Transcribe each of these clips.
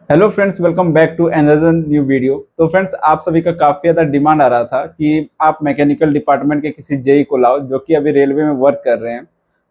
Hello friends, welcome back to another new video. तो friends, आप सभी का काफ़ी ज़्यादा डिमांड आ रहा था कि आप मैकेनिकल डिपार्टमेंट के किसी जेई को लाओ जो कि अभी रेलवे में वर्क कर रहे हैं।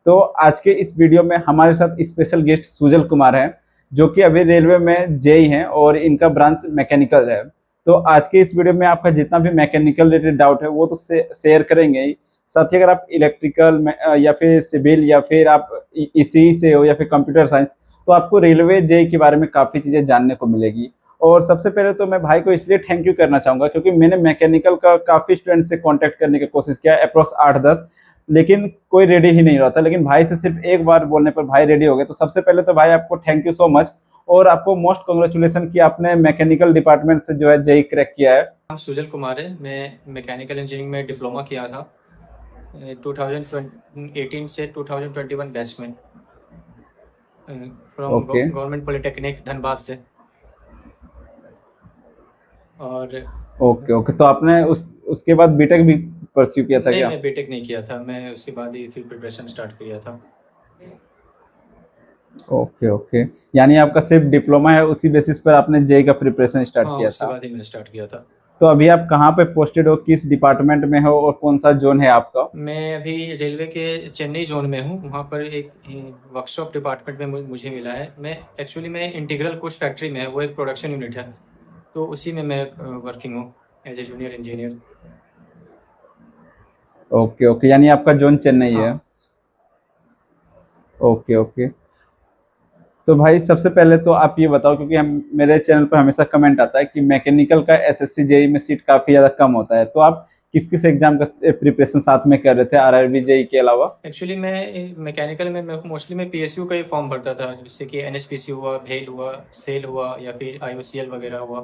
तो आज के इस वीडियो में हमारे साथ स्पेशल गेस्ट सुजल कुमार हैं, जो कि अभी रेलवे में जेई हैं और इनका ब्रांच मैकेनिकल है। तो आज के इस वीडियो में आपका जितना भी मैकेनिकल रिलेटेड डाउट है वो तो शेयर करेंगे ही। साथ ही अगर आप इलेक्ट्रिकल में या फिर सिविल या फिर आप ईसीई से हो या फिर कंप्यूटर साइंस, तो आपको रेलवे जेई के बारे में काफ़ी चीज़ें जानने को मिलेगी। और सबसे पहले तो मैं भाई को इसलिए थैंक यू करना चाहूँगा क्योंकि मैंने मैकेनिकल का काफ़ी स्टूडेंट से कांटेक्ट करने की कोशिश किया, अप्रॉक्स 8-10, लेकिन कोई रेडी ही नहीं रहा था। लेकिन भाई से सिर्फ एक बार बोलने पर भाई रेडी हो गए। तो सबसे पहले तो भाई आपको थैंक यू सो मच, और आपको मोस्ट कॉन्ग्रेचुलेसन कि आपने मैकेनिकल डिपार्टमेंट से जो है जेई क्रैक किया है। नाम सुजल कुमार है। मैं मैकेनिकल इंजीनियरिंग में डिप्लोमा किया था 2018 से 2021 बैच में from okay government polytechnic Dhanbad से। और ओके ओके, तो आपने उसके बाद बीटेक भी परस्यू किया था नहीं, क्या? मैं बीटेक नहीं किया था। मैं उसके बाद ही फिर प्रिपरेशन स्टार्ट किया था। ओके ओके, यानी आपका सिर्फ डिप्लोमा है, उसी बेसिस पर आपने जेई का प्रिपरेशन स्टार्ट हाँ, किया उसके था। बाद ही मैंने स्टार्ट किया था। तो अभी आप कहाँ पे पोस्टेड हो, किस डिपार्टमेंट में हो और कौन सा जोन है आपका? मैं अभी रेलवे के चेन्नई जोन में हूँ। वहाँ पर एक वर्कशॉप डिपार्टमेंट में मुझे मिला है। मैं इंटीग्रल कुछ फैक्ट्री में है, वो एक प्रोडक्शन यूनिट है। तो उसी में मैं वर्किंग हूँ as a junior engineer. Okay okay, यानी आपका जोन चेन्नई है। हाँ। Okay okay. तो भाई सबसे पहले तो आप ये बताओ, क्योंकि हम मेरे चैनल पर हमेशा कमेंट आता है कि मैकेनिकल का एसएससी जेई में सीट काफ़ी ज़्यादा कम होता है, तो आप किस किस एग्जाम का प्रिपरेशन साथ में कर रहे थे आरआरबी जेई के अलावा? एक्चुअली मैं मैकेनिकल में मैं मोस्टली मैं पीएसयू का ही फॉर्म भरता था, जैसे कि एनएचपीसी हुआ, भेल हुआ, सेल हुआ या फिर आईओसीएल वगैरह हुआ।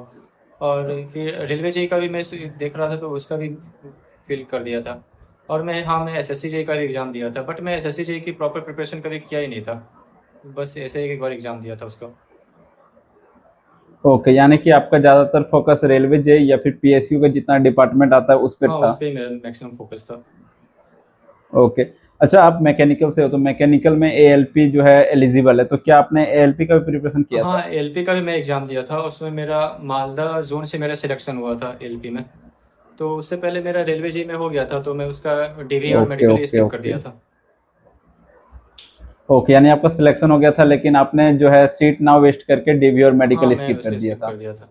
और फिर रेलवे जेई का भी मैं देख रहा था, तो उसका भी फिल कर दिया था। और मैं एसएससी जेई का भी एग्ज़ाम दिया था, बट मैं एसएससी जेई की प्रॉपर प्रिपरेशन कभी किया ही नहीं था। बस ऐसे ही एक बार एग्ज़ाम दिया था उसका। ओके, यानी कि आपका ज़्यादातर फोकस रेलवे जेई या फिर पीएसयू का जितना डिपार्टमेंट आता है उस पर हाँ, था। उस पे ही मेरा मैक्सिमम फोकस था। ओके। अच्छा, आप मैकेनिकल से हो तो मैकेनिकल में एएलपी जो है एलिजिबल है, तो क्या आपने एएलपी का भी प्रिपरेशन किया हाँ, था? एलपी का भी मैं एग्ज़ाम दिया था। उसमें मेरा मालदा जोन से मेरा सिलेक्शन हुआ था एलपी में। तो उससे पहले मेरा रेलवे जी में हो गया था, तो मैं उसका डीवी और ओके मेडिकल ही ओके स्किप कर ओके। दिया था। ओके, यानी आपका सिलेक्शन हो गया था लेकिन आपने जो है सीट ना वेस्ट करके डीवी और हाँ, मेडिकल मैं स्किप कर उसे दिया स्किप था। कर दिया था।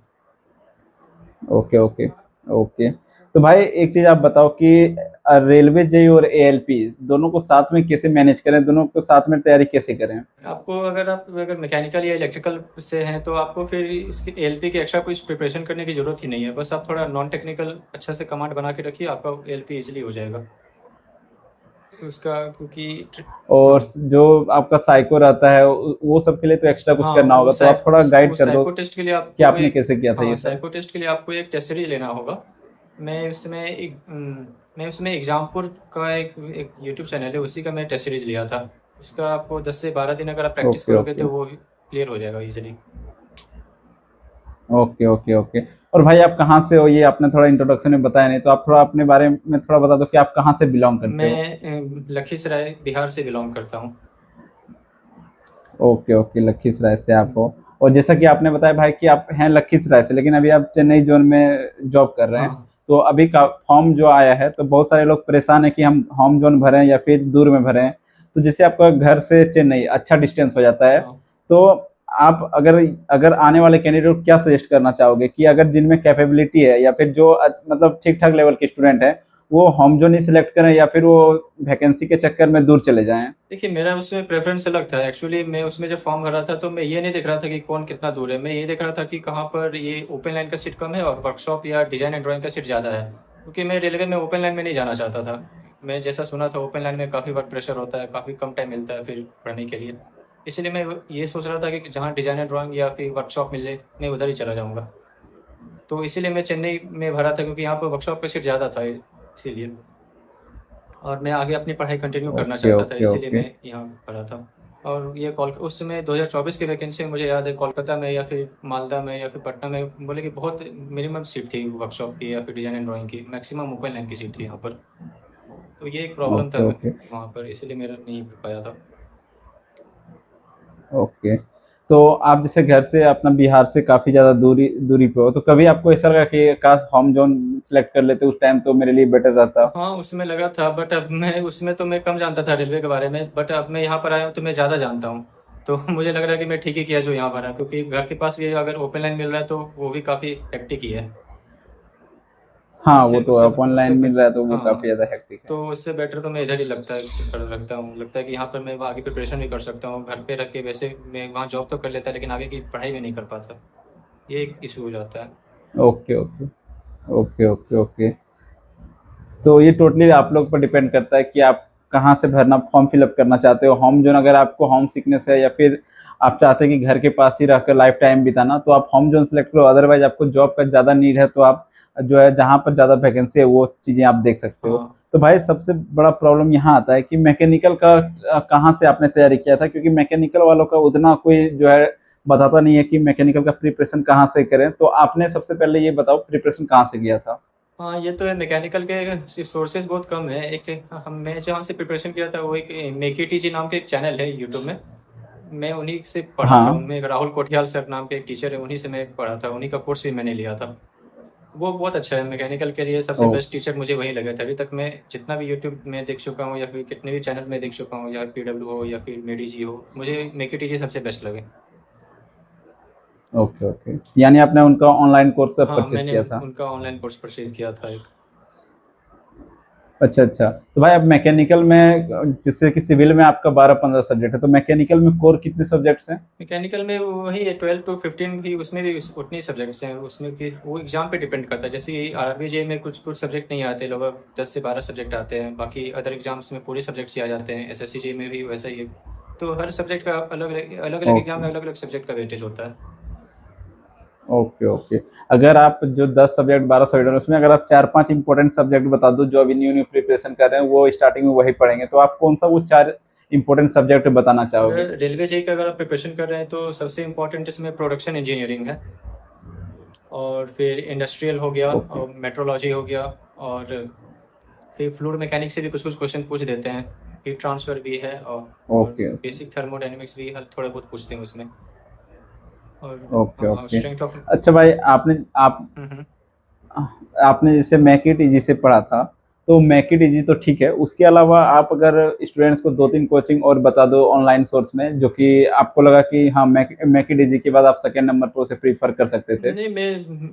Okay okay okay. तो भाई एक चीज़ आप बताओ कि रेलवे जेई और एएलपी दोनों को साथ में कैसे मैनेज करें, दोनों को साथ में तैयारी कैसे करें? आपको अगर मैकेनिकल या इलेक्ट्रिकल से हैं, तो आपको फिर इसकी एलपी की एक्स्ट्रा कुछ प्रिपरेशन करने की ज़रूरत ही नहीं है। बस आप थोड़ा नॉन टेक्निकल अच्छा से कमांड बना के रखिए, आपका एलपी ईज़िली हो जाएगा। उसका क्योंकि और हाँ। जो आपका साइको रहता है वो सब के लिए तो एक्स्ट्रा कुछ हाँ, करना होगा, तो आप थोड़ा गाइड कर दो साइको टेस्ट के लिए कि आपको आपने एक कैसे किया था हाँ, ये सब। साइको टेस्ट के लिए आपको एक टेस्ट सीरीज लेना होगा। मैं उसमें एग्जामपुर का एक यूट्यूब चैनल है, उसी का मैं टेस्ट सीरीज लिया था। उसका आपको 10 से 12 दिन अगर आप प्रैक्टिस ओके करोगे ओके तो वो क्लियर हो जाएगा इजीली। Okay okay okay. और भाई आप कहाँ से हो, ये आपने थोड़ा इंट्रोडक्शन में बताया नहीं, तो आप थोड़ा अपने बारे में थोड़ा बता दो कि आप कहाँ से बिलोंग करते हो। मैं लखीसराय बिहार से बिलोंग करता हूँ। ओके ओके, लखीसराय से आप हो। और जैसा कि आपने बताया भाई कि आप हैं लखीसराय से, लेकिन अभी आप चेन्नई जोन में जॉब कर रहे हैं। हाँ। तो अभी का फॉर्म जो आया है, तो बहुत सारे लोग परेशान है कि हम होम जोन भरें या फिर दूर में भरें। तो जैसे आपका घर से चेन्नई अच्छा डिस्टेंस हो जाता है, हाँ। तो आप अगर अगर आने वाले कैंडिडेट को क्या सजेस्ट करना चाहोगे कि अगर जिनमें कैपेबिलिटी है या फिर जो मतलब ठीक ठाक लेवल के स्टूडेंट हैं, वो होम जोन ही सिलेक्ट करें या फिर वो वैकेंसी के चक्कर में दूर चले जाएं? देखिए, मेरा उसमें प्रेफ़रेंस अलग था। एक्चुअली मैं उसमें जब फ़ॉर्म भरा था, तो मैं ये नहीं देख रहा था कि कौन कितना दूर है। मैं ये देख रहा था कि कहाँ पर ये ओपन लाइन का सीट कम है और वर्कशॉप या डिज़ाइन एंड ड्राइंग का सीट ज़्यादा है। क्योंकि मैं रेलवे में ओपन लाइन में नहीं जाना चाहता था। मैं जैसा सुना था, ओपन लाइन में काफ़ी वर्क प्रेशर होता है, काफ़ी कम टाइम मिलता है फिर पढ़ने के लिए। इसलिए मैं ये सोच रहा था कि जहाँ डिज़ाइन एंड ड्राइंग या फिर वर्कशॉप मिले, मैं उधर ही चला जाऊँगा। तो इसीलिए मैं चेन्नई में भरा था, क्योंकि यहाँ पर वर्कशॉप का सीट ज़्यादा था इसीलिए। और मैं आगे अपनी पढ़ाई कंटिन्यू करना ओके चाहता था, ओके इसीलिए ओके मैं यहाँ पढ़ा था। और ये कोल उस समय 2024 की वैकेंसी में मुझे याद है, कोलकाता में या फिर मालदा में या फिर पटना में बोले कि बहुत मिनिमम सीट थी वर्कशॉप की या फिर डिज़ाइन एंड ड्राइंग की, मैक्सिमम ओपन लाइन की सीट थी यहाँ पर। तो ये एक प्रॉब्लम था ओके ओके वहाँ पर, इसीलिए मेरा नहीं हो पाया था। ओके। तो आप जैसे घर से अपना बिहार से काफ़ी ज़्यादा दूरी दूरी पे हो, तो कभी आपको ऐसा लगा कि काश होम ज़ोन सेलेक्ट कर लेते उस टाइम तो मेरे लिए बेटर रहता? हाँ, उसमें लगा था, बट अब मैं उसमें तो मैं कम जानता था रेलवे के बारे में, बट अब मैं यहाँ पर आया हूँ तो मैं ज़्यादा जानता हूँ। तो मुझे लग रहा है कि मैं ठीक ही किया जो यहाँ भरा, क्योंकि घर के पास भी अगर ओपन लाइन मिल रहा है तो वो भी काफ़ी हेक्टिक ही है। हाँ, उससे वो तो उससे अब उससे ऑनलाइन मिल रहा है तो वो काफ़ी हाँ, ज़्यादा हेक्टिक है। तो उससे बेटर तो मैं इधर ही लगता है कि यहाँ पर मैं आगे प्रिपरेशन भी कर सकता हूँ। घर पे रख के वैसे मैं वहाँ जॉब तो कर लेता, लेकिन आगे की पढ़ाई में नहीं कर पाता। ये एक इशू हो जाता है। Okay, okay. Okay, okay, okay. तो ये टोटली आप लोग पर डिपेंड करता है कि आप कहाँ से भरना फॉर्म फिल अप करना चाहते हो। होम ज़ोन अगर आपको होम सिकनेस है या फिर आप चाहते हैं कि घर के पास ही रहकर लाइफ टाइम बिताना, तो आप होम ज़ोन सेलेक्ट करो। अदरवाइज़ आपको जॉब का ज़्यादा नीड है, तो आप जो है जहाँ पर ज़्यादा वैकेंसी है, वो चीज़ें आप देख सकते हो। हाँ। तो भाई सबसे बड़ा प्रॉब्लम यहाँ आता है कि मैकेनिकल का कहाँ से आपने तैयारी किया था? क्योंकि मैकेनिकल वालों का उतना कोई जो है बताता नहीं है कि मैकेनिकल का प्रिपरेशन कहाँ से करें। तो आपने सबसे पहले ये बताओ प्रिपरेशन कहाँ से किया था? हाँ, ये तो है, मैकेनिकल के सोर्सेज बहुत कम है। एक हम मैं जहाँ से प्रिपरेशन किया था वो एक मेक इट इजी नाम के एक चैनल है यूट्यूब में। मैं उन्हीं से पढ़ा था। हाँ। उनमें एक राहुल कोठियाल सर नाम के एक टीचर है, उन्हीं से मैं पढ़ा था। उन्हीं का कोर्स भी मैंने लिया था। वो बहुत अच्छा है मैकेनिकल के लिए। सबसे ओ बेस्ट टीचर मुझे वही लगे थे। अभी तक मैं जितना भी यूट्यूब में देख चुका हूँ या फिर कितने भी चैनल में देख चुका हूँ, या पीडब्ल्यू हो या फिर मेडी जी हो, मुझे मेक इट इजी सबसे बेस्ट लगे। Okay, okay. यानी आपने उनका ऑनलाइन कोर्स हाँ, परचेज़ मैंने किया था। उनका ऑनलाइन कोर्स परचेज किया था एक। अच्छा, अच्छा। तो भाई अब मैकेनिकल में जैसे कि सिविल में आपका 12-15 सब्जेक्ट है, तो मैकेनिकल में कोर कितने सब्जेक्ट्स हैं? मैकेनिकल में वही है 12 टू 15 की, उसमें भी उतने ही सब्जेक्ट्स हैं। उसमें भी वो एग्जाम पे डिपेंड करता है। जैसे आरबीजे में कुछ कुछ सब्जेक्ट नहीं आते, लगभग 10 से 12 सब्जेक्ट आते हैं। बाकी अदर एग्जाम्स में पूरे सब्जेक्ट्स ही आ जाते हैं। एसएससीजे में भी वैसा ही है। तो हर सब्जेक्ट का अलग अलग एग्जाम ओके, में अलग अलग सब्जेक्ट का वेटेज होता है। Okay, okay. अगर आप जो 10 सब्जेक्ट 12 सब्जेक्ट है उसमें अगर आप 4-5 इम्पोर्टेंट सब्जेक्ट बता दो जो अभी न्यू-न्यू प्रिपरेशन कर रहे हैं, वो स्टार्टिंग में वही पढ़ेंगे, तो आप कौन-सा वो 4 इम्पोर्टेंट सब्जेक्ट बताना चाहोगे? अगर रेलवे जेई का अगर आप प्रिपरेशन कर रहे हैं तो सबसे इम्पोर्टेंट इसमें प्रोडक्शन इंजीनियरिंग है, और फिर इंडस्ट्रियल हो गया, ओके, और मेट्रोलॉजी हो गया, और फिर फ्लूइड मैकेनिक्स से भी कुछ कुछ क्वेश्चन पूछ देते हैं। हीट ट्रांसफर भी है, और ओके, बेसिक थर्मोडायनेमिक्स भी थोड़े बहुत पूछते हैं उसमें। और ओके, हाँ, ओके। Strength of. अच्छा भाई आपने आप हम्म। आपने जैसे मेक इट ईजी से पढ़ा था, तो मेक इट ईजी तो ठीक है, उसके अलावा आप अगर स्टूडेंट्स को 2-3 कोचिंग और बता दो ऑनलाइन सोर्स में, जो कि आपको लगा कि हाँ, मेक इट ईजी के बाद आप सेकंड नंबर पे उसे प्रेफ़र कर सकते थे। नहीं,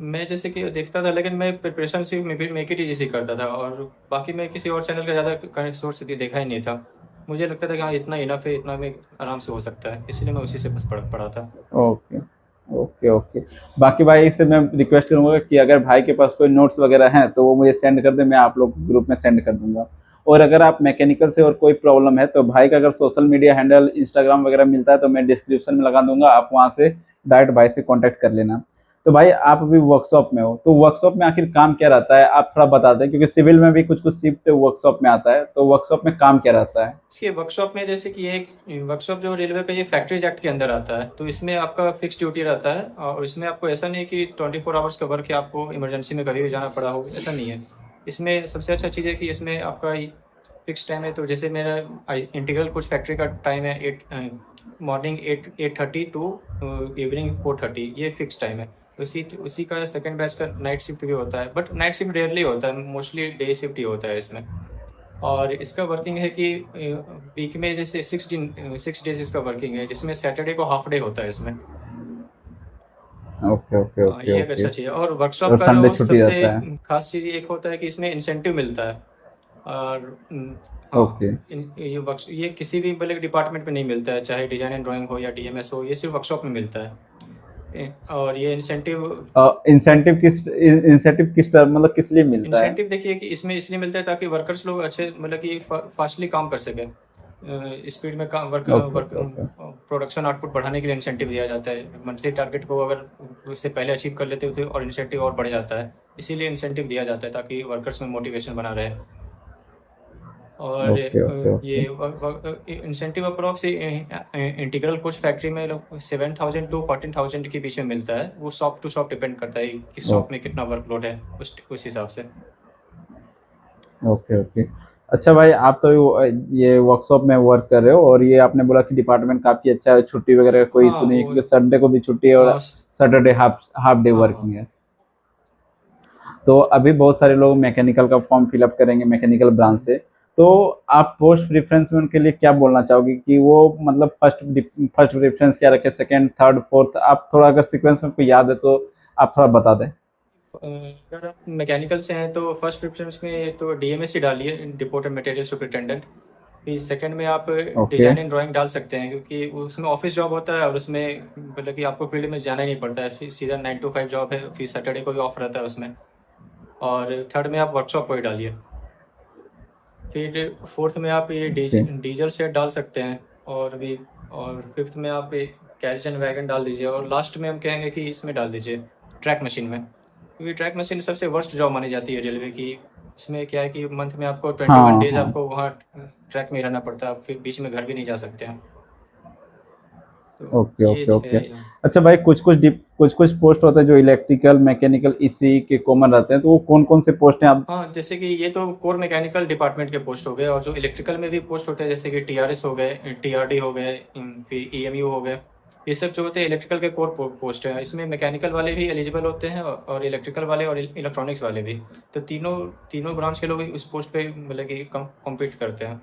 मैं जैसे कि देखता था, लेकिन मैं प्रिपरेशन सिर्फ मेक इट इजी से करता था, और बाकी मैं किसी और चैनल का ज़्यादा सोर्स देखा ही नहीं था। मुझे लगता था कि हाँ, इतना इनफ है, इतना में आराम से हो सकता है, इसलिए मैं उसी से बस पढ़ा था। Okay, okay, okay. बाकी भाई इससे मैं रिक्वेस्ट करूँगा कि अगर भाई के पास कोई नोट्स वगैरह हैं, तो वो मुझे सेंड कर दें, मैं आप लोग ग्रुप में सेंड कर दूँगा। और अगर आप मैकेनिकल से और कोई प्रॉब्लम है, तो भाई का अगर सोशल मीडिया हैंडल, इंस्टाग्राम वगैरह मिलता है, तो मैं डिस्क्रिप्शन में लगा दूँगा, आप वहाँ से डायरेक्ट भाई से कॉन्टैक्ट कर लेना। तो भाई आप अभी वर्कशॉप में हो, तो वर्कशॉप में आखिर काम क्या रहता है? आप थोड़ा बता दें, क्योंकि सिविल में भी कुछ-कुछ शिफ्ट वर्कशॉप में आता है, तो वर्कशॉप में काम क्या रहता है? इसके वर्कशॉप में, जैसे कि एक वर्कशॉप जो रेलवे का, ये फैक्ट्रीज एक्ट के अंदर आता है, तो इसमें आपका फिक्स ड्यूटी रहता है, और इसमें आपको ऐसा नहीं है कि 24 आवर्स का वर्क है, आपको इमरजेंसी में कभी भी जाना पड़ा हो, ऐसा नहीं है। इसमें सबसे अच्छा चीज़ है कि इसमें आपका फिक्स टाइम है। तो जैसे मेरा इंटीग्रल कुछ फैक्ट्री का टाइम है, मॉर्निंग 8:30 टू इवनिंग 4:30, ये फिक्स टाइम है। उसी उसी का सेकंड बैच का नाइट शिफ्ट भी होता है, बट नाइट शिफ्ट रेयरली होता है, मोस्टली डे शिफ्ट ही होता है इसमें। और इसका वर्किंग है कि वीक में जैसे 6 डेज इसका वर्किंग है, जिसमें सैटरडे को हाफ डे होता है इसमें। ओके, ओके, ओके, ये एक ओके। अच्छा चीज़ है। और वर्कशॉप और का संडे जो छुट्टी सबसे रहता है। खास चीज़ एक होता है कि इसमें इंसेंटिव मिलता है। और हाँ, ओके, ये किसी भी बड़े डिपार्टमेंट में नहीं मिलता है, चाहे डिजाइन एंड ड्राइंग हो या डीएमएस हो, ये सिर्फ वर्कशॉप में मिलता है। और ये इंसेंटिव इंसेंटिव किस टर्म मतलब किस लिए मिलता है? इंसेंटिव देखिए कि इसमें इसलिए मिलता है ताकि वर्कर्स लोग अच्छे, मतलब कि फास्टली काम कर सकें। स्पीड में काम, work okay, work okay, okay. Production output बढ़ाने के लिए इंसेंटिव दिया जाता है। मंथली टारगेट को अगर उससे पहले अचीव कर लेते हो तो और इंसेंटिव और बढ़ जाता है। इसीलिए इंसेंटिव दिया जाता है ताकि वर्कर्स में मोटिवेशन बना रहे। और ओके, ओके, ओके। ये इंसेंटिव अप्रोक्स इंटीग्रल कुछ फैक्ट्री में 7,000 टू 14,000 के बीच में मिलता है। वो शॉप टू शॉप डिपेंड करता है कि ओ शॉप में कितना वर्कलोड है, उस हिसाब से। Okay, okay. अच्छा भाई, आप तो ये वर्कशॉप में वर्क कर रहे हो, और ये आपने बोला कि डिपार्टमेंट काफी अच्छा है, छुट्टी वगैरह का कोई हाँ इशू नहीं है, वो क्योंकि संडे को भी छुट्टी है और हाँ Saturday half half day working हाँ है। तो अभी बहुत सारे लोग मैकेनिकल का फॉर्म फिलअप करेंगे मैकेनिकल ब्रांच हम्म। से। तो आप पोस्ट प्रेफरेंस में उनके लिए क्या बोलना चाहोगे कि वो मतलब फर्स्ट प्रेफरेंस क्या रखे, सेकंड, थर्ड, फोर्थ? आप थोड़ा अगर सीक्वेंस में आपको याद है तो आप थोड़ा बता दें। अगर आप मैकेनिकल से हैं तो फर्स्ट प्रेफरेंस में तो डीएमएस ही डालिए, डिपोटेड मटेरियल सुपरिटेंडेंट। फिर सेकंड में आप ओके। डिजाइन एंड ड्राइंग डाल सकते हैं, क्योंकि उसमें ऑफिस जॉब होता है और उसमें मतलब कि आपको फील्ड में जाना ही नहीं पड़ता है, सीधा 9 to 5 जॉब है, फिर सैटरडे को भी ऑफ रहता है उसमें। और थर्ड में आप वर्कशॉप को ही डालिए। फिर फोर्थ में आप ये ओके। डीजल सेट डाल सकते हैं। और भी और फिफ्थ में आप कैरिज एंड वैगन डाल दीजिए, और लास्ट में हम कहेंगे कि इसमें डाल दीजिए ट्रैक मशीन में, क्योंकि ट्रैक मशीन सबसे वर्स्ट जॉब मानी जाती है रेलवे की। इसमें क्या है कि मंथ में आपको 21 डेज हाँ आपको वहाँ ट्रैक में ही रहना पड़ता है, फिर बीच में घर भी नहीं जा सकते हैं। तो ओके ये ओके ओके। है। अच्छा भाई, कुछ कुछ पोस्ट होते हैं जो इलेक्ट्रिकल मैकेनिकल इसी के कॉमन रहते हैं, तो वो कौन कौन से पोस्ट हैं आप? हाँ, जैसे कि ये तो कोर मैकेनिकल डिपार्टमेंट के पोस्ट हो गए, और जो इलेक्ट्रिकल में भी पोस्ट होते हैं जैसे कि टीआरएस हो गए, टीआरडी हो गए, फिर ईएमयू हो गए। ये सब जो होते हैं इलेक्ट्रिकल के कोर पोस्ट हैं। इसमें मैकेनिकल वाले भी एलिजिबल होते हैं और इलेक्ट्रिकल वाले और इलेक्ट्रॉनिक्स वाले भी। तो तीनों तीनों ब्रांच के लोग इस पोस्ट पे मतलब कि कॉम्पीट करते हैं।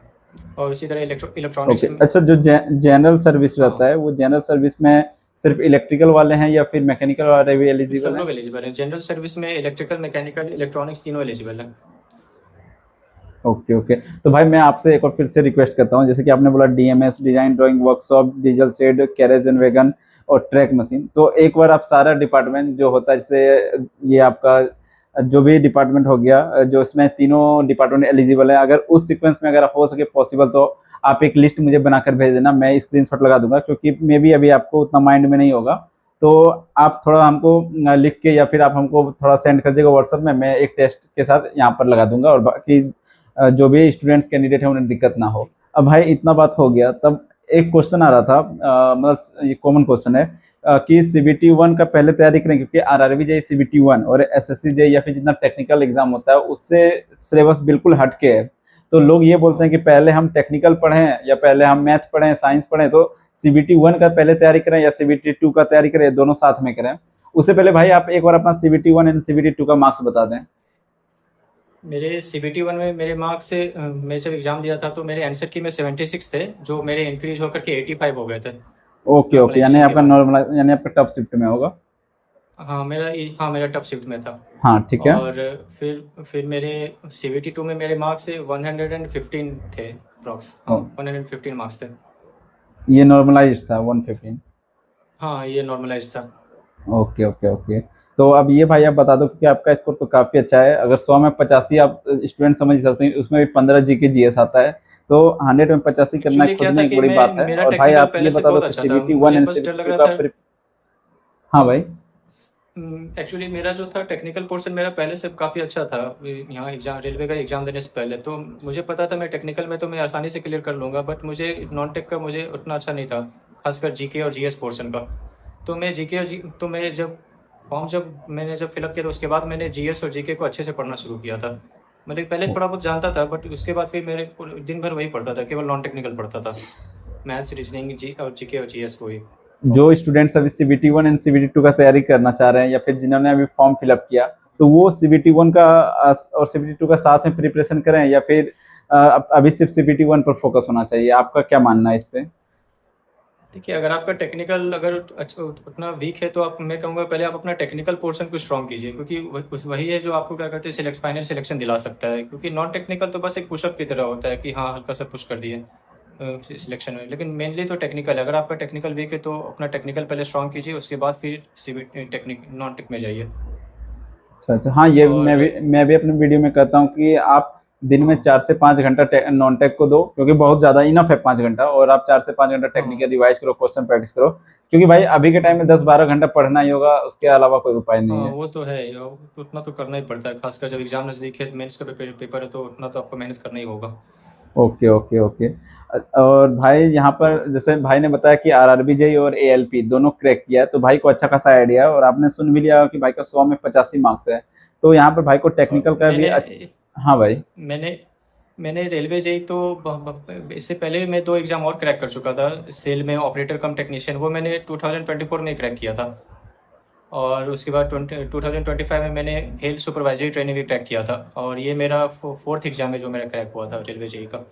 और इसी तरह ओके। इलेक्ट्रॉनिक्स में। अच्छा, जो जनरल सर्विस रहता है, हाँ, वो जनरल सर्विस में सिर्फ इलेक्ट्रिकल वाले हैं या फिर मैकेनिकल वाले भी सब एलिजिबल हैं? लोग एलिजिबल हैं। जनरल सर्विस में इलेक्ट्रिकल, मैकेनिकल, इलेक्ट्रॉनिक्स तीनों एलिजिबल हैं। Okay okay. तो भाई मैं आपसे एक और फिर से रिक्वेस्ट करता हूँ, जैसे कि आपने बोला DMs, design drawing workshop, diesel shed, carriage and wagon और ट्रैक मशीन, तो एक बार आप सारा डिपार्टमेंट जो होता है, जैसे ये आपका जो भी डिपार्टमेंट हो गया, जो इसमें तीनों डिपार्टमेंट एलिजिबल है, अगर उस सीक्वेंस में अगर हो सके पॉसिबल तो आप एक लिस्ट मुझे बनाकर भेज देना, मैं स्क्रीनशॉट लगा दूंगा, क्योंकि मे बी अभी आपको उतना माइंड में नहीं होगा। तो आप थोड़ा हमको लिख के या फिर आप हमको थोड़ा सेंड कर दीजिएगा व्हाट्सएप में, मैं एक टेस्ट के साथ यहाँ पर लगा दूंगा, और बाकी जो भी स्टूडेंट्स कैंडिडेट है उन्हें दिक्कत ना हो। अब भाई इतना बात हो गया, तब एक क्वेश्चन आ रहा था, मतलब ये कॉमन क्वेश्चन है कि सीबीटी वन का पहले तैयारी करें, क्योंकि आरआरबी जेई सीबीटी वन और एसएससी जेई या फिर जितना टेक्निकल एग्जाम होता है उससे सिलेबस बिल्कुल हटके है। तो लोग ये बोलते हैं कि पहले हम टेक्निकल पढ़ें या पहले हम मैथ पढ़ें, साइंस पढ़ें, तो सीबीटी वन का पहले तैयारी करें या सीबीटी टू का तैयारी करें, दोनों साथ में करें? उससे पहले भाई आप एक बार अपना CBT one and CBT two का मार्क्स बता दें। मेरे सीबीटी वन में मेरे मार्क्स से मैं जब एग्जाम दिया था तो मेरे आंसर की में 76 थे, जो मेरे इंक्रीज होकर के 85 हो गए थे ओके ओके, यानी नॉर्मलाइजेशन के आपका बाद। नॉर्मल, यानी आपका टफ शिफ्ट में होगा। हाँ, मेरा टफ शिफ्ट में था। हाँ ठीक है। और फिर मेरे सीबीटी टू में मेरे मार्क्स 115 थे अप्रॉक्स। ओ, हाँ, 115 मार्क्स थे। ये नॉर्मलाइज था 115? हाँ, ये नॉर्मलाइज था। Okay okay okay. तो अब ये भाई आप बता दो, क्योंकि आपका स्कोर तो काफ़ी अच्छा है, अगर 100 में 85 आप स्टूडेंट समझ सकते हैं, उसमें भी 15 जीके जीएस आता है, तो 100 में 85 करना एक्चुअली खुद क्या में था एक कि बड़ी मैं बात है। मेरा और भाई टेक्निकल आप ये पहले से बता दो बहुत कि अच्छा था, सीबीटी वन मुझे एंड बस डर सीबीटी लग टू रहा का था। हाँ भाई। एक्चुअली मेरा जो था टेक्निकल पोर्शन मेरा पहले से काफ़ी अच्छा था। यहाँ एग्जाम, रेलवे का एग्ज़ाम देने से पहले तो मुझे पता था मैं टेक्निकल में तो मैं आसानी से क्लियर कर लूँगा, बट मुझे नॉन टेक का मुझे उतना अच्छा नहीं था, खासकर जीके और जीएस पोर्शन का। तो मैं जीके और जी तो मैं जब मैंने जब फिलअप किया तो उसके बाद मैंने जीएस और जीके को अच्छे से पढ़ना शुरू किया था। मतलब पहले थोड़ा बहुत जानता था, बट उसके बाद फिर मेरे दिन भर वही पढ़ता था, केवल नॉन टेक्निकल पढ़ता था, मैथ्स, रीजनिंग, जी और जीके और जीएस को ही। जो स्टूडेंट्स अभी CBT one and CBT two का तैयारी करना चाह रहे हैं, या फिर जिन्होंने अभी फॉर्म फिलअप किया, तो वो सीबीटी वन का और सीबीटी टू का साथ में प्रिपरेशन करें, या फिर अभी सिर्फ सीबीटी वन पर फोकस होना चाहिए? आपका क्या मानना है इस पे? देखिए, अगर आपका टेक्निकल अगर उतना वीक है तो आप मैं कहूँगा पहले आप अपना टेक्निकल पोर्शन को स्ट्रॉन्ग कीजिए, क्योंकि वही है जो आपको क्या कहते हैं फाइनल सिलेक्शन दिला सकता है। क्योंकि नॉन टेक्निकल तो बस एक पुशअप की तरह होता है कि हाँ, हल्का सा पुश कर दिए सिलेक्शन में, लेकिन मेनली तो टेक्निकल है। अगर आपका टेक्निकल वीक है तो अपना टेक्निकल पहले स्ट्रॉन्ग कीजिए, उसके बाद फिर सीबी टेक्निक नॉन टेक में जाइए। अच्छा अच्छा। हाँ, ये और मैं भी अपने वीडियो में कहता हूँ कि आप दिन में हाँ 4 से 5 घंटा नॉन टेक को दो, क्योंकि बहुत ज़्यादा इनफ है 5 घंटा, और आप 4 से 5 घंटा टेक्निकल हाँ रिवाइज करो, क्वेश्चन प्रैक्टिस करो, क्योंकि भाई अभी के टाइम में 10-12 घंटा पढ़ना ही होगा, उसके अलावा कोई उपाय नहीं हाँ, है। वो तो है ही, और उतना तो करना ही पड़ता है, खासकर जब एग्जाम नज़दीक है, मेंस का पेपर है, तो उतना तो आपको मेहनत करना ही होगा। Okay okay okay. और भाई यहाँ तो पर जैसे भाई ने बताया कि आरआरबी जेई और एएलपी दोनों क्रैक किया है, तो भाई को अच्छा खासा आइडिया है, और आपने सुन भी लिया कि भाई का 100 में 85 मार्क्स है, तो यहाँ पर भाई को टेक्निकल का भी मैंने हाँ भाई। मैंने मैंने रेलवे जेई तो इससे पहले मैं 2 एग्ज़ाम और क्रैक कर चुका था। सेल में ऑपरेटर कम टेक्नीशियन, वो मैंने 2024 में क्रैक किया था। और उसके बाद 2025 में मैंने हेल्थ सुपरवाइजरी ट्रेनिंग भी क्रैक किया था, और ये मेरा फोर्थ एग्ज़ाम है जो मेरा क्रैक हुआ था रेलवे जेई का।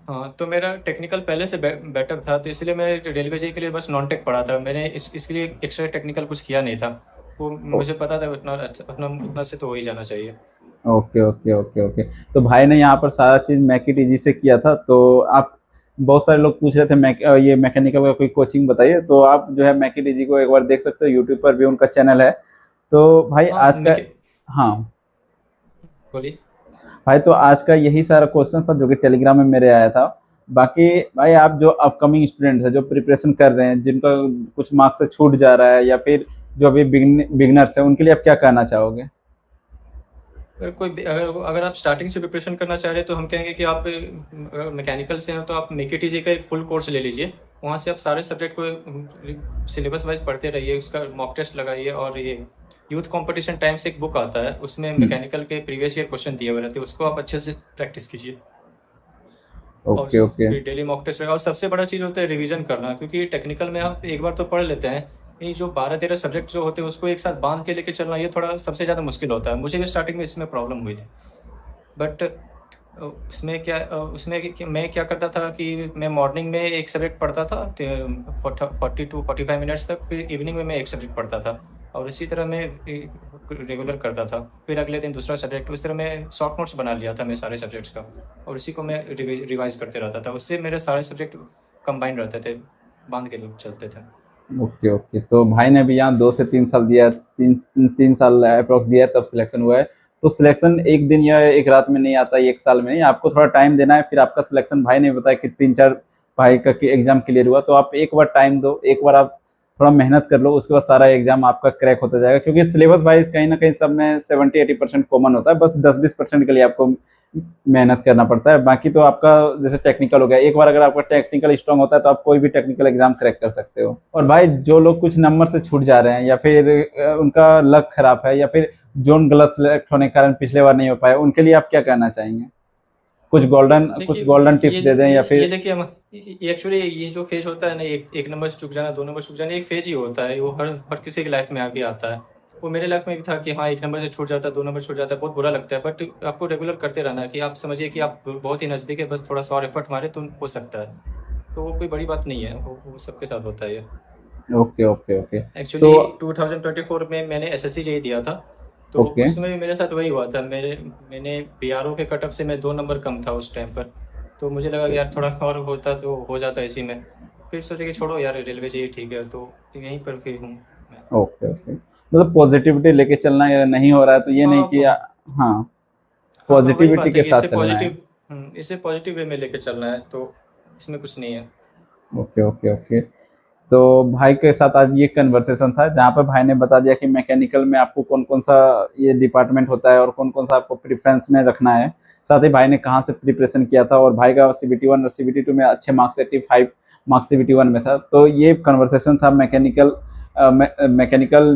हाँ, तो मेरा टेक्निकल पहले से बेटर था, तो इसलिए मैं रेलवे जेई के लिए बस नॉन टेक पढ़ा था। मैंने इसके लिए एक्स्ट्रा टेक्निकल कुछ किया नहीं था। वो मुझे पता था उतना से तो हो ही जाना चाहिए। Okay okay okay okay. तो भाई ने यहाँ पर सारा चीज़ मैकिट इजी से किया था। तो आप, बहुत सारे लोग पूछ रहे थे ये मैकेनिकल का कोई कोचिंग बताइए, तो आप जो है मैकिट इजी को एक बार देख सकते हो, यूट्यूब पर भी उनका चैनल है। तो भाई हाँ, आज का, हाँ बोलिए। भाई, तो आज का यही सारा क्वेश्चन था जो कि टेलीग्राम में मेरे आया था। बाकी भाई, आप जो अपकमिंग स्टूडेंट्स हैं जो प्रिपरेशन कर रहे हैं, जिनका कुछ मार्क्स से छूट जा रहा है, या फिर जो अभी बिगनर्स हैं, उनके लिए आप क्या कहना चाहोगे? अगर आप स्टार्टिंग से प्रिपरेशन करना चाह रहे हैं तो हम कहेंगे कि आप मैकेनिकल से हैं तो आप मेक इट ईजी का एक फुल कोर्स ले लीजिए। वहाँ से आप सारे सब्जेक्ट को सिलेबस वाइज पढ़ते रहिए, उसका मॉक टेस्ट लगाइए। और ये यूथ कंपटीशन टाइम से एक बुक आता है, उसमें हम्म। मैकेनिकल के प्रीवियस ईयर क्वेश्चन दिए हुए रहते हैं, उसको आप अच्छे से प्रैक्टिस कीजिए। और ओके ओके। फिर डेली मॉक टेस्ट, और सबसे बड़ा चीज़ होता है रिवीजन करना, क्योंकि टेक्निकल में आप एक बार तो पढ़ लेते हैं, ये जो 12-13 सब्जेक्ट जो होते हैं उसको एक साथ बांध के लेके चलना, ये थोड़ा सबसे ज़्यादा मुश्किल होता है। मुझे भी स्टार्टिंग में इसमें प्रॉब्लम हुई थी। बट मैं क्या करता था कि मैं मॉर्निंग में एक सब्जेक्ट पढ़ता था 40 to 45 मिनट्स तक, फिर इवनिंग में मैं एक सब्जेक्ट पढ़ता था, और इसी तरह मैं रेगुलर करता था। फिर अगले दिन दूसरा सब्जेक्ट, उस तरह मैं शॉर्ट नोट्स बना लिया था मैं सारे सब्जेक्ट्स का, और उसी को मैं रिवाइज करते रहता था। उससे मेरे सारे सब्जेक्ट कंबाइन रहते थे, बांध के लोग चलते थे। Okay okay. तो भाई ने भी यहाँ 2 से 3 साल दिया, 3 साल अप्रोक्स दिया है, तब सिलेक्शन हुआ है। तो सिलेक्शन एक दिन या एक रात में नहीं आता, एक साल में नहीं, आपको थोड़ा टाइम देना है, फिर आपका सिलेक्शन। भाई ने बताया कि 3-4 भाई का एग्जाम क्लियर हुआ, तो आप एक बार टाइम दो, एक बार आप थोड़ा मेहनत कर लो, उसके बाद सारा एग्जाम आपका क्रैक होता जाएगा। क्योंकि सिलेबस वाइज कहीं ना कहीं सब में 70-80% कॉमन होता है, बस 10-20% के लिए आपको मेहनत करना पड़ता है। बाकी तो आपका, जैसे टेक्निकल हो गया, एक बार अगर आपका टेक्निकल स्ट्रांग होता है तो आप कोई भी टेक्निकल एग्जाम क्रैक कर सकते हो। और भाई, जो लोग कुछ नंबर से छूट जा रहे हैं, या फिर उनका लक खराब है, या फिर जोन गलत सेलेक्ट होने के कारण पिछले बार नहीं हो पाए, उनके लिए आप क्या कहना चाहेंगे? कुछ देखिए, गोल्डन टिप्स दे दें, या ये फिर। देखिए, हम एक्चुअली ये जो फेज होता है ना, एक नंबर से चूक जाना, 2 नंबर से चूक जाना, एक फेज ही होता है। वो हर हर किसी की लाइफ में आगे आता है। वो मेरे लाइफ में भी था कि हाँ, 1 नंबर से छूट जाता है, 2 नंबर छूट जाता है, बहुत बुरा लगता है। बट आपको रेगुलर करते रहना है, कि आप समझिए कि आप बहुत ही नज़दीक है, बस थोड़ा सा और एफर्ट मारे तो हो सकता है। तो वो कोई बड़ी बात नहीं है, वो सबके साथ होता है ये। Okay okay okay. एक्चुअली तो 2024 में मैंने एसएससी जेईई दिया था, तो ओके उसमें भी मेरे साथ वही हुआ था। मैंने बीआरओ के कट ऑफ से मैं 2 नंबर कम था उस टाइम पर। तो मुझे लगा कि यार थोड़ा और होता तो हो जाता इसी में। फिर सोचे कि छोड़ो यार, रेलवे जेईई ठीक है, तो यहीं पर फिर हूँ मैं। ओके ओके, मतलब पॉजिटिविटी लेके चलना है, नहीं हो रहा है तो ये नहीं हाँ कि हाँ, हाँ, वही पॉजिटिविटी बात है के कि साथ चलना है। इससे पॉजिटिव वे में लेके चलना है, तो इसमें कुछ नहीं है। Okay okay okay. तो भाई के साथ आज ये कन्वर्सेशन था, जहाँ पर भाई ने बता दिया कि मैकेनिकल में आपको कौन कौन सा ये डिपार्टमेंट होता है, और कौन कौन सा आपको प्रेफरेंस में रखना है। साथ ही भाई ने कहाँ से प्रिपरेशन किया था, और भाई का CBT 1 और CBT 2 में अच्छे मार्क्स, 85 मार्क्स CBT 1 में था। तो ये कन्वर्सेशन था मैकेनिकल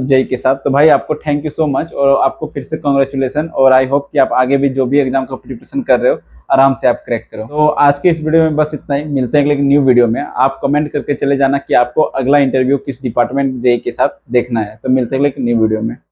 जेई के साथ। तो भाई, आपको थैंक यू सो मच, और आपको फिर से कॉन्ग्रेचुलेसन, और आई होप कि आप आगे भी जो भी एग्जाम का प्रिपरेशन कर रहे हो, आराम से आप क्रैक करो। तो आज के इस वीडियो में बस इतना ही, मिलते हैं अगले न्यू वीडियो में। आप कमेंट करके चले जाना कि आपको अगला इंटरव्यू किस डिपार्टमेंट जेई के साथ देखना है। तो मिलते हैं अगले न्यू वीडियो में।